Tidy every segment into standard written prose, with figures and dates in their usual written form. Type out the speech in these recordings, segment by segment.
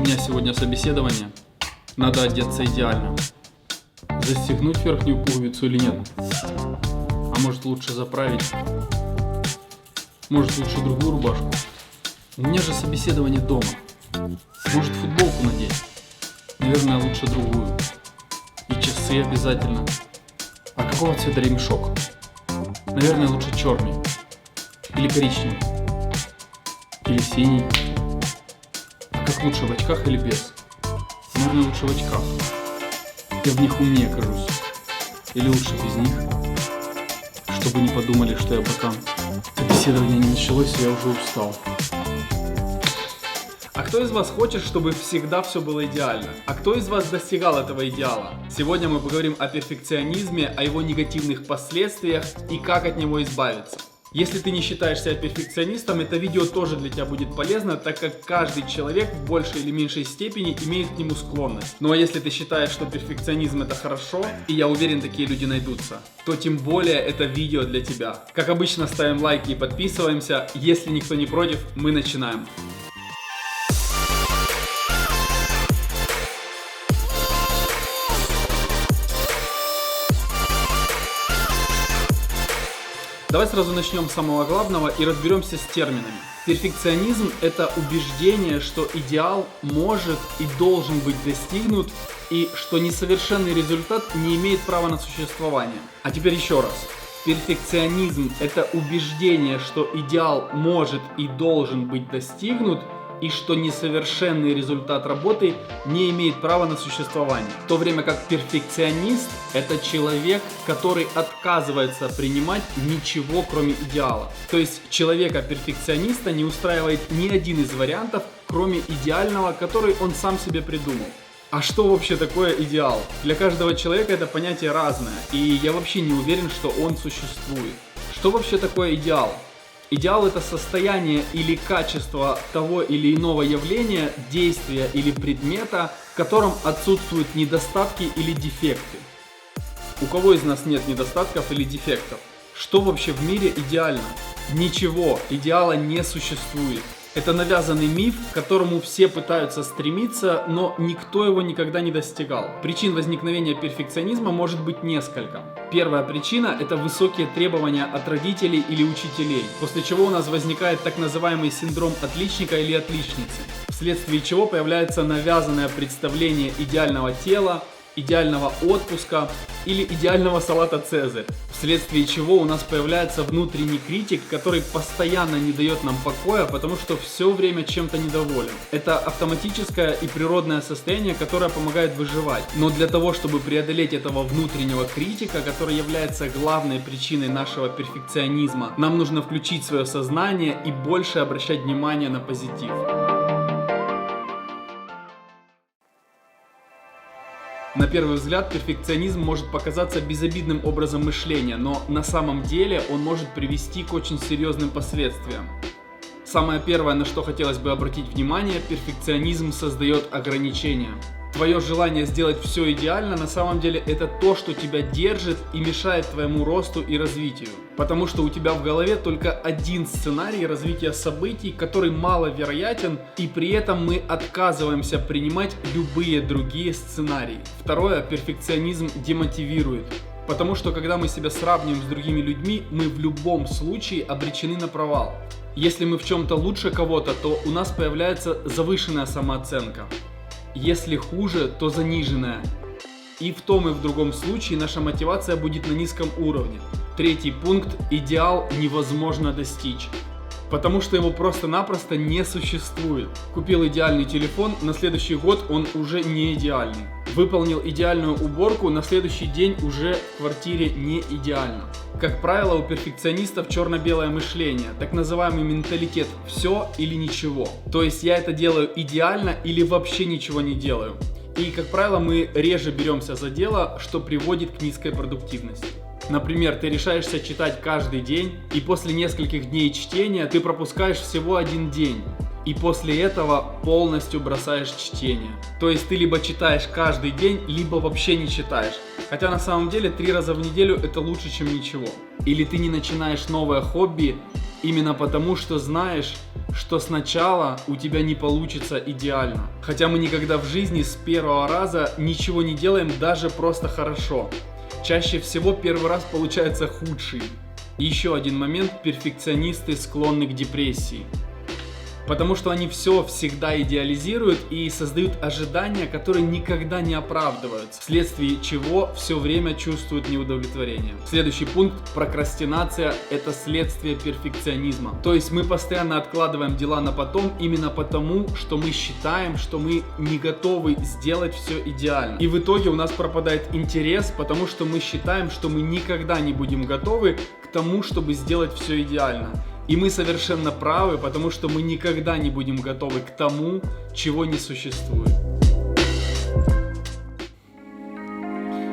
меня сегодня собеседование. Надо одеться идеально. Застегнуть верхнюю пуговицу или нет? А может лучше заправить? Может лучше другую рубашку? У меня же собеседование дома. Может футболку надеть? Наверное, лучше другую. И часы обязательно. А какого цвета ремешок? Наверное, лучше черный. Или коричневый. Или синий. А как лучше, в очках или без? Наверное, лучше в очках. Я в них умнее кажусь. Или лучше без них? Чтобы не подумали, что я ботан. Собеседование не началось, и я уже устал. А кто из вас хочет, чтобы всегда все было идеально? А кто из вас достигал этого идеала? Сегодня мы поговорим о перфекционизме, о его негативных последствиях и как от него избавиться. Если ты не считаешь себя перфекционистом, это видео тоже для тебя будет полезно, так как каждый человек в большей или меньшей степени имеет к нему склонность. Ну а если ты считаешь, что перфекционизм это хорошо, и я уверен, такие люди найдутся, то тем более это видео для тебя. Как обычно, ставим лайки и подписываемся. Если никто не против, мы начинаем. Давай сразу начнем с самого главного и разберемся с терминами. Перфекционизм – это убеждение, что идеал может и должен быть достигнут, и что несовершенный результат не имеет права на существование. А теперь еще раз. Перфекционизм – это убеждение, что идеал может и должен быть достигнут, и что несовершенный результат работы не имеет права на существование. В то время как перфекционист – это человек, который отказывается принимать ничего, кроме идеала. То есть человека-перфекциониста не устраивает ни один из вариантов, кроме идеального, который он сам себе придумал. А что вообще такое идеал? Для каждого человека это понятие разное, и я вообще не уверен, что он существует. Что вообще такое идеал? Идеал – это состояние или качество того или иного явления, действия или предмета, в котором отсутствуют недостатки или дефекты. У кого из нас нет недостатков или дефектов? Что вообще в мире идеально? Ничего, идеала не существует. Это навязанный миф, к которому все пытаются стремиться, но никто его никогда не достигал. Причин возникновения перфекционизма может быть несколько. Первая причина – это высокие требования от родителей или учителей, после чего у нас возникает так называемый синдром отличника или отличницы, вследствие чего появляется навязанное представление идеального тела, идеального отпуска или идеального салата «Цезарь», вследствие чего у нас появляется внутренний критик, который постоянно не дает нам покоя, потому что все время чем-то недоволен. Это автоматическое и природное состояние, которое помогает выживать. Но для того, чтобы преодолеть этого внутреннего критика, который является главной причиной нашего перфекционизма, нам нужно включить свое сознание и больше обращать внимание на позитив. На первый взгляд, перфекционизм может показаться безобидным образом мышления, но на самом деле он может привести к очень серьезным последствиям. Самое первое, на что хотелось бы обратить внимание, перфекционизм создает ограничения. Твое желание сделать все идеально, на самом деле это то, что тебя держит и мешает твоему росту и развитию. Потому что у тебя в голове только один сценарий развития событий, который маловероятен, и при этом мы отказываемся принимать любые другие сценарии. Второе, перфекционизм демотивирует. Потому что когда мы себя сравниваем с другими людьми, мы в любом случае обречены на провал. Если мы в чем-то лучше кого-то, то у нас появляется завышенная самооценка. Если хуже, то заниженная. И в том и в другом случае наша мотивация будет на низком уровне. Третий пункт – идеал невозможно достичь. Потому что его просто-напросто не существует. Купил идеальный телефон, на следующий год он уже не идеальный. Выполнил идеальную уборку, на следующий день уже в квартире не идеально. Как правило, у перфекционистов черно-белое мышление, так называемый менталитет «все или ничего». То есть я это делаю идеально или вообще ничего не делаю. И, как правило, мы реже беремся за дело, что приводит к низкой продуктивности. Например, ты решаешься читать каждый день, и после нескольких дней чтения ты пропускаешь всего один день. И после этого полностью бросаешь чтение. То есть ты либо читаешь каждый день, либо вообще не читаешь. Хотя на самом деле 3 раза в неделю это лучше, чем ничего. Или ты не начинаешь новое хобби именно потому, что знаешь, что сначала у тебя не получится идеально. Хотя мы никогда в жизни с первого раза ничего не делаем даже просто хорошо. Чаще всего первый раз получается худший. И еще один момент: перфекционисты склонны к депрессии. Потому что они все всегда идеализируют и создают ожидания, которые никогда не оправдываются, вследствие чего все время чувствуют неудовлетворение. Следующий пункт: прокрастинация – это следствие перфекционизма. То есть мы постоянно откладываем дела на потом именно потому, что мы считаем, что мы не готовы сделать все идеально. И в итоге у нас пропадает интерес, потому что мы считаем, что мы никогда не будем готовы к тому, чтобы сделать все идеально. И мы совершенно правы, потому что мы никогда не будем готовы к тому, чего не существует.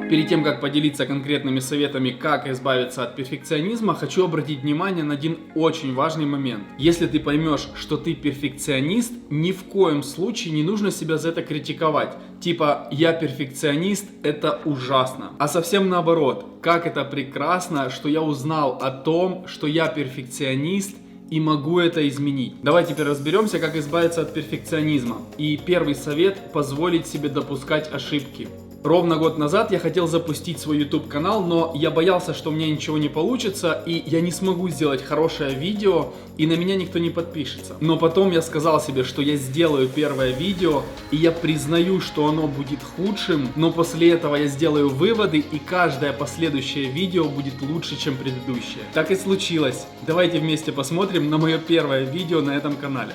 Перед тем, как поделиться конкретными советами, как избавиться от перфекционизма, хочу обратить внимание на один очень важный момент. Если ты поймешь, что ты перфекционист, ни в коем случае не нужно себя за это критиковать. Типа «я перфекционист, это ужасно». А совсем наоборот, как это прекрасно, что я узнал о том, что я перфекционист и могу это изменить. Давай теперь разберемся, как избавиться от перфекционизма. И первый совет: позволить себе допускать ошибки. Ровно год назад я хотел запустить свой YouTube канал, но я боялся, что у меня ничего не получится, и я не смогу сделать хорошее видео, и на меня никто не подпишется. Но потом я сказал себе, что я сделаю первое видео, и я признаю, что оно будет худшим, но после этого я сделаю выводы, и каждое последующее видео будет лучше, чем предыдущее. Так и случилось. Давайте вместе посмотрим на мое первое видео на этом канале.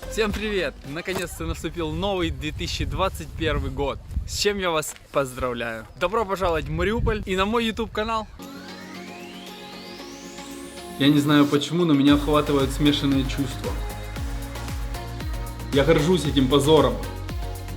Всем привет! Наконец-то наступил новый 2021 год, с чем я вас поздравляю. Добро пожаловать в Мариуполь и на мой YouTube канал. Я не знаю почему, но меня охватывают смешанные чувства. Я горжусь этим позором.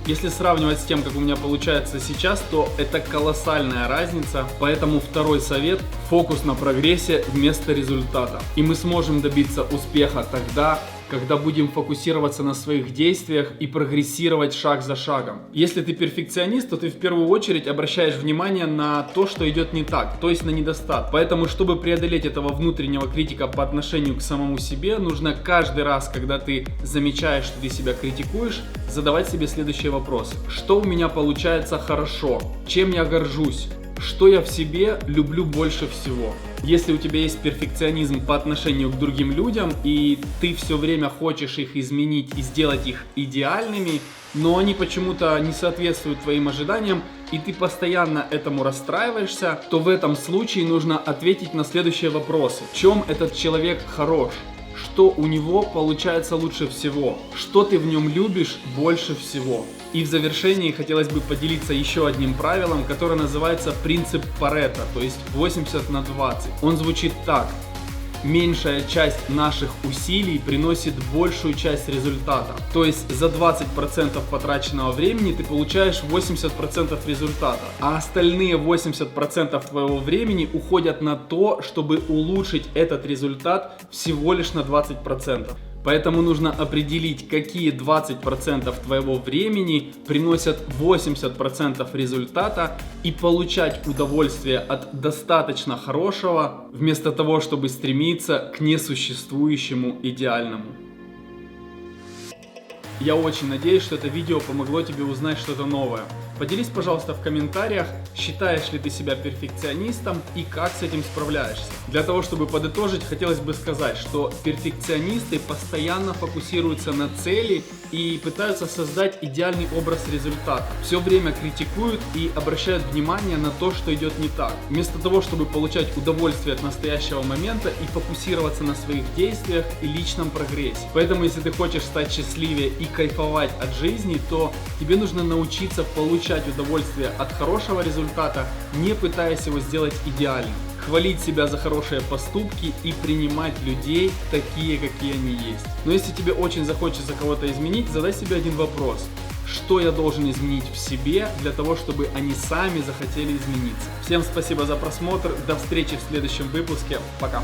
Если сравнивать с тем, как у меня получается сейчас, то это колоссальная разница. Поэтому второй совет: фокус на прогрессе вместо результата. И мы сможем добиться успеха тогда, когда будем фокусироваться на своих действиях и прогрессировать шаг за шагом. Если ты перфекционист, то ты в первую очередь обращаешь внимание на то, что идет не так, то есть на недостаток. Поэтому, чтобы преодолеть этого внутреннего критика по отношению к самому себе, нужно каждый раз, когда ты замечаешь, что ты себя критикуешь, задавать себе следующие вопросы: что у меня получается хорошо? Чем я горжусь? Что я в себе люблю больше всего? Если у тебя есть перфекционизм по отношению к другим людям, и ты все время хочешь их изменить и сделать их идеальными, но они почему-то не соответствуют твоим ожиданиям, и ты постоянно этому расстраиваешься, то в этом случае нужно ответить на следующие вопросы. В чем этот человек хорош? Что у него получается лучше всего? Что ты в нем любишь больше всего? И в завершении хотелось бы поделиться еще одним правилом, которое называется принцип Парето, то есть 80/20. Он звучит так: меньшая часть наших усилий приносит большую часть результата. То есть за 20% потраченного времени ты получаешь 80% результата, а остальные 80% твоего времени уходят на то, чтобы улучшить этот результат всего лишь на 20%. Поэтому нужно определить, какие 20% твоего времени приносят 80% результата, и получать удовольствие от достаточно хорошего, вместо того, чтобы стремиться к несуществующему идеальному. Я очень надеюсь, что это видео помогло тебе узнать что-то новое. Поделись, пожалуйста, в комментариях, считаешь ли ты себя перфекционистом и как с этим справляешься. Для того, чтобы подытожить, хотелось бы сказать, что перфекционисты постоянно фокусируются на цели и пытаются создать идеальный образ результата. Все время критикуют и обращают внимание на то, что идет не так. Вместо того, чтобы получать удовольствие от настоящего момента и фокусироваться на своих действиях и личном прогрессе. Поэтому, если ты хочешь стать счастливее и кайфовать от жизни, то тебе нужно научиться получать удовольствие от хорошего результата, не пытаясь его сделать идеальным. Хвалить себя за хорошие поступки и принимать людей такие, какие они есть. Но если тебе очень захочется кого-то изменить, задай себе один вопрос: что я должен изменить в себе для того, чтобы они сами захотели измениться? Всем спасибо за просмотр, до встречи в следующем выпуске, пока!